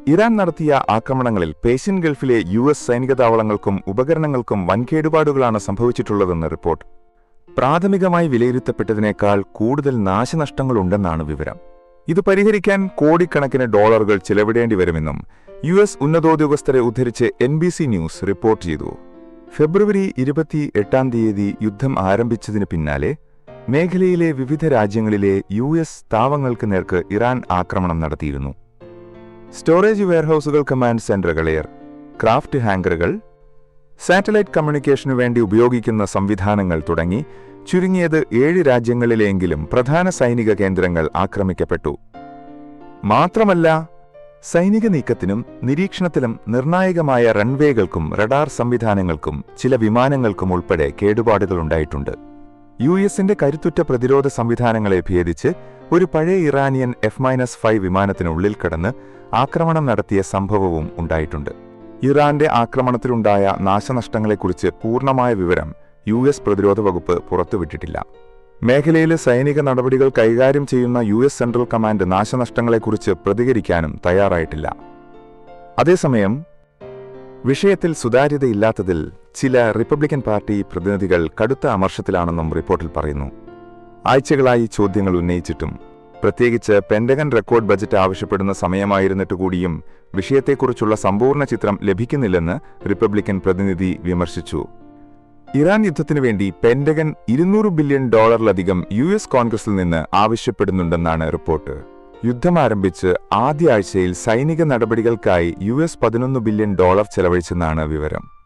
Iran നടത്തിയ ആക്രമണങ്ങളിൽ Persian ഗൾഫിലെ യുഎസ് സൈനിക താവളങ്ങൾക്കും ഉപകരണങ്ങൾക്കും വൻ കേടുപാടുകളാണ് സംഭവിച്ചിട്ടുള്ളതെന്ന് റിപ്പോർട്ട്. പ്രാഥമികമായി വിലയിരുത്തപ്പെട്ടതിനേക്കാൾ കൂടുതൽ നാശനഷ്ടങ്ങളുണ്ടെന്നാണ് വിവരം. ഇത് പരിഹരിക്കാൻ കോടിക്കണക്കിന് ഡോളറുകൾ ചിലവിടേണ്ടി വരുമെന്നും യുഎസ് ഉന്നതോദ്യോഗസ്ഥരെ ഉദ്ധരിച്ച് NBC ന്യൂസ് റിപ്പോർട്ട് ചെയ്തു. ഫെബ്രുവരി 28 യുദ്ധം ആരംഭിച്ചതിന് പിന്നാലെ മേഖലയിലെ വിവിധ രാജ്യങ്ങളിലെ യുഎസ് താവളങ്ങൾക്ക് നേർക്ക് ഇറാൻ ആക്രമണം നടത്തിയിരുന്നു. സ്റ്റോറേജ് വെയർഹൌസുകൾ, കമാൻഡ് സെന്ററുകൾ, ക്രാഫ്റ്റ് ഹാങ്കറുകൾ, സാറ്റലൈറ്റ് കമ്മ്യൂണിക്കേഷനു വേണ്ടി ഉപയോഗിക്കുന്ന സംവിധാനങ്ങൾ തുടങ്ങി ചുരുങ്ങിയത് 7 രാജ്യങ്ങളിലെങ്കിലും പ്രധാന സൈനിക കേന്ദ്രങ്ങൾ ആക്രമിക്കപ്പെട്ടു. മാത്രമല്ല, സൈനിക നീക്കത്തിനും നിരീക്ഷണത്തിലും നിർണായകമായ റൺവേകൾക്കും റഡാർ സംവിധാനങ്ങൾക്കും ചില വിമാനങ്ങൾക്കും ഉൾപ്പെടെ കേടുപാടുകളുണ്ടായിട്ടുണ്ട്. യുഎസിന്റെ കരുത്തുറ്റ പ്രതിരോധ സംവിധാനങ്ങളെ ഭേദിച്ച് ഒരു പഴയ ഇറാനിയൻ F-5 വിമാനത്തിനുള്ളിൽ കടന്ന് ആക്രമണം നടത്തിയ സംഭവവും ഉണ്ടായിട്ടുണ്ട്. ഇറാന്റെ ആക്രമണത്തിലുണ്ടായ നാശനഷ്ടങ്ങളെക്കുറിച്ച് പൂർണ്ണമായ വിവരം യുഎസ് പ്രതിരോധ വകുപ്പ് പുറത്തുവിട്ടിട്ടില്ല. മേഖലയിലെ സൈനിക നടപടികൾ കൈകാര്യം ചെയ്യുന്ന യുഎസ് സെൻട്രൽ കമാൻഡ് നാശനഷ്ടങ്ങളെക്കുറിച്ച് പ്രതികരിക്കാനും തയ്യാറായിട്ടില്ല. അതേസമയം, വിഷയത്തിൽ സുതാര്യതയില്ലാത്തതിൽ ചില റിപ്പബ്ലിക്കൻ പാർട്ടി പ്രതിനിധികൾ കടുത്ത അമർഷത്തിലാണെന്നും റിപ്പോർട്ടിൽ പറയുന്നു. ആഴ്ചകളായി ചോദ്യങ്ങൾ ഉന്നയിച്ചിട്ടും, പ്രത്യേകിച്ച് പെന്റഗൺ റെക്കോർഡ് ബജറ്റ് ആവശ്യപ്പെടുന്ന സമയമായിരുന്നിട്ടുകൂടിയും വിഷയത്തെക്കുറിച്ചുള്ള സമ്പൂർണ്ണ ചിത്രം ലഭിക്കുന്നില്ലെന്ന് റിപ്പബ്ലിക്കൻ പ്രതിനിധി വിമർശിച്ചു. ഇറാൻ യുദ്ധത്തിനു വേണ്ടി പെന്റഗൺ $200 ബില്യൺ യുഎസ് കോൺഗ്രസിൽ നിന്ന് ആവശ്യപ്പെടുന്നുണ്ടെന്നാണ് റിപ്പോർട്ട്. യുദ്ധം ആരംഭിച്ച് ആദ്യ ആഴ്ചയിൽ സൈനിക നടപടികൾക്കായി US $11 ബില്യൺ ചെലവഴിച്ചെന്നാണ് വിവരം.